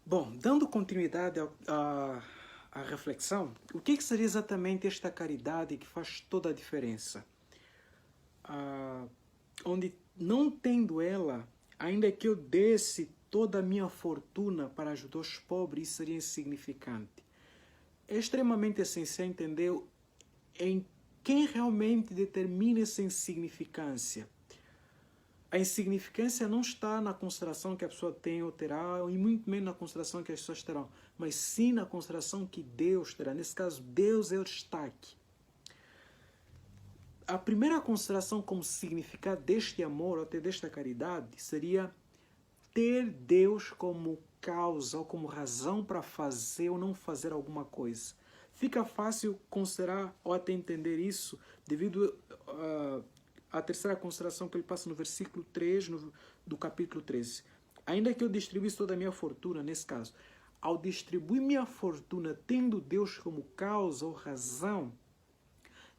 Bom, dando continuidade à reflexão, o que seria exatamente esta caridade que faz toda a diferença? Onde, não tendo ela, ainda que eu desse toda a minha fortuna para ajudar os pobres, isso seria insignificante. É extremamente essencial entender em quem realmente determina essa insignificância. A insignificância não está na consideração que a pessoa tem ou terá, e muito menos na consideração que as pessoas terão, mas sim na consideração que Deus terá. Nesse caso, Deus é o destaque. A primeira consideração como significado deste amor, ou até desta caridade, seria ter Deus como causa ou como razão para fazer ou não fazer alguma coisa. Fica fácil considerar ou até entender isso devido à terceira consideração que ele passa no versículo 3 do capítulo 13. Ainda que eu distribuísse toda a minha fortuna, nesse caso, ao distribuir minha fortuna tendo Deus como causa ou razão,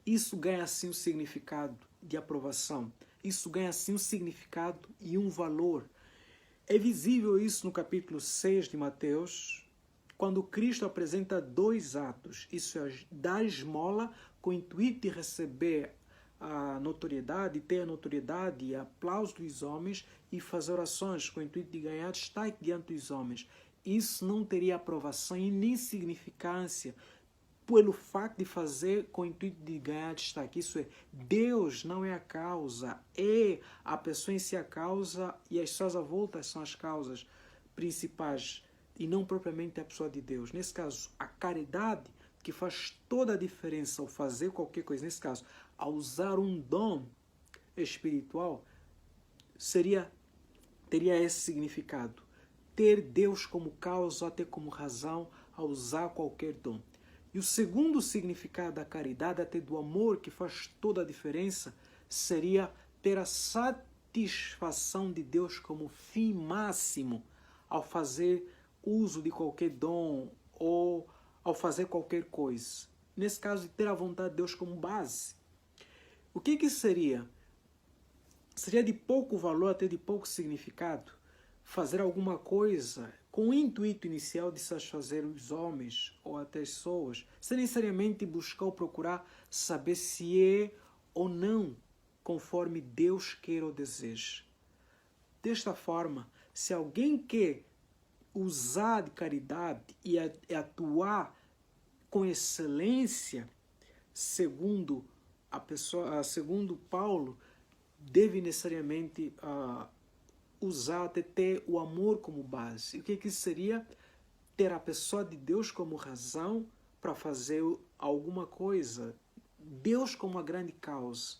isso ganha assim um significado de aprovação. Isso ganha assim um significado e um valor. É visível isso no capítulo 6 de Mateus, quando Cristo apresenta dois atos. Isso é dar esmola com o intuito de receber a notoriedade, ter a notoriedade e aplauso dos homens, e fazer orações com o intuito de ganhar destaque diante dos homens. Isso não teria aprovação e nem significância pelo facto de fazer com o intuito de ganhar destaque. Isso é, Deus não é a causa, é a pessoa em si a causa, e as pessoas à volta são as causas principais, e não propriamente a pessoa de Deus. Nesse caso, a caridade que faz toda a diferença ao fazer qualquer coisa, nesse caso, ao usar um dom espiritual, teria esse significado. Ter Deus como causa, até como razão, ao usar qualquer dom. E o segundo significado da caridade, até do amor que faz toda a diferença, seria ter a satisfação de Deus como fim máximo ao fazer uso de qualquer dom ou ao fazer qualquer coisa. Nesse caso, de ter a vontade de Deus como base. O que isso seria? Seria de pouco valor, até de pouco significado, fazer alguma coisa com o intuito inicial de satisfazer os homens ou até as pessoas, sem necessariamente buscar ou procurar saber se é ou não conforme Deus queira ou deseja. Desta forma, se alguém quer usar de caridade e atuar com excelência, segundo segundo Paulo, deve necessariamente usar, até ter o amor como base. E o que isso seria? Ter a pessoa de Deus como razão para fazer alguma coisa. Deus como a grande causa.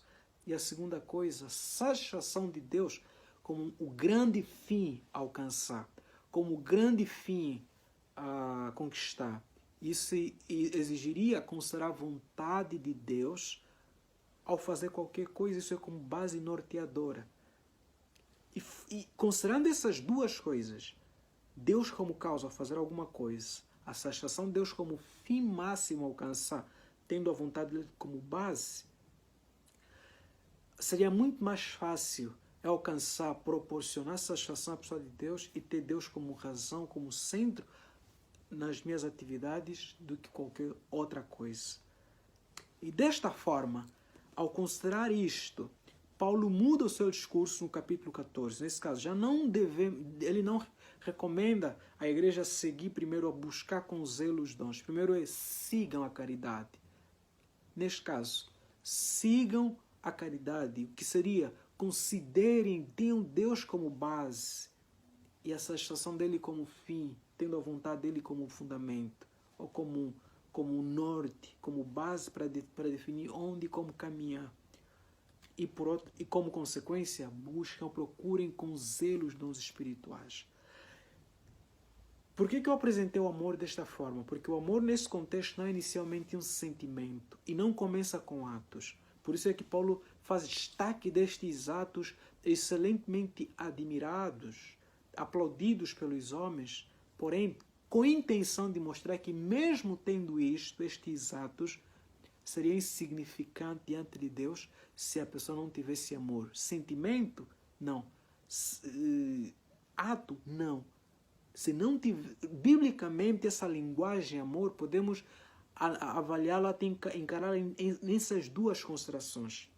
E a segunda coisa, satisfação de Deus como o grande fim a alcançar, como o grande fim a conquistar. Isso exigiria considerar a vontade de Deus ao fazer qualquer coisa. Isso é como base norteadora. E considerando essas duas coisas, Deus como causa ao fazer alguma coisa, a satisfação de Deus como fim máximo a alcançar, tendo a vontade dele como base, seria muito mais fácil alcançar, proporcionar satisfação à pessoa de Deus e ter Deus como razão, como centro nas minhas atividades do que qualquer outra coisa. E desta forma, ao considerar isto, Paulo muda o seu discurso no capítulo 14. Nesse caso, ele não recomenda a igreja seguir primeiro a buscar com zelo os dons. Primeiro sigam a caridade. Neste caso, sigam a caridade, o que seria considerem, tenham Deus como base e a satisfação dele como fim, tendo a vontade dele como fundamento, ou como norte, como base para definir onde e como caminhar. E como consequência, procurem com zelo os dons espirituais. Por que eu apresentei o amor desta forma? Porque o amor nesse contexto não é inicialmente um sentimento e não começa com atos. Por isso é que Paulo faz destaque destes atos excelentemente admirados, aplaudidos pelos homens, porém com a intenção de mostrar que mesmo tendo estes atos, seria insignificante diante de Deus se a pessoa não tivesse amor. Sentimento? Não. Ato? Não. Se não tiver, biblicamente, essa linguagem amor, podemos avaliá-la, encará-la nessas duas considerações.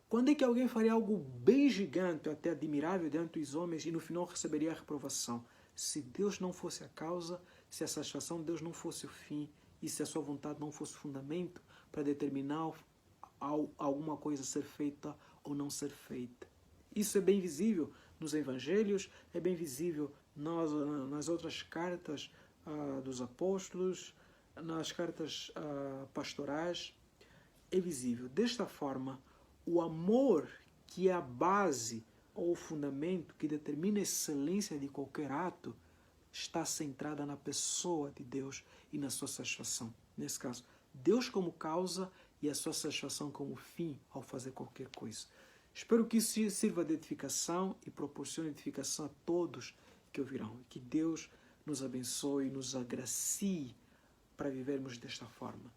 Quando é que alguém faria algo bem gigante, até admirável diante dos homens, e no final receberia a reprovação? Se Deus não fosse a causa, se a satisfação de Deus não fosse o fim, e se a sua vontade não fosse o fundamento para determinar alguma coisa ser feita ou não ser feita. Isso é bem visível nos evangelhos, é bem visível nas outras cartas dos apóstolos, nas cartas pastorais, é visível. Desta forma, o amor, que é a base ou o fundamento que determina a excelência de qualquer ato, está centrada na pessoa de Deus e na sua satisfação. Nesse caso, Deus como causa e a sua satisfação como fim ao fazer qualquer coisa. Espero que isso sirva de edificação e proporcione edificação a todos que ouvirão. Que Deus nos abençoe e nos agracie para vivermos desta forma.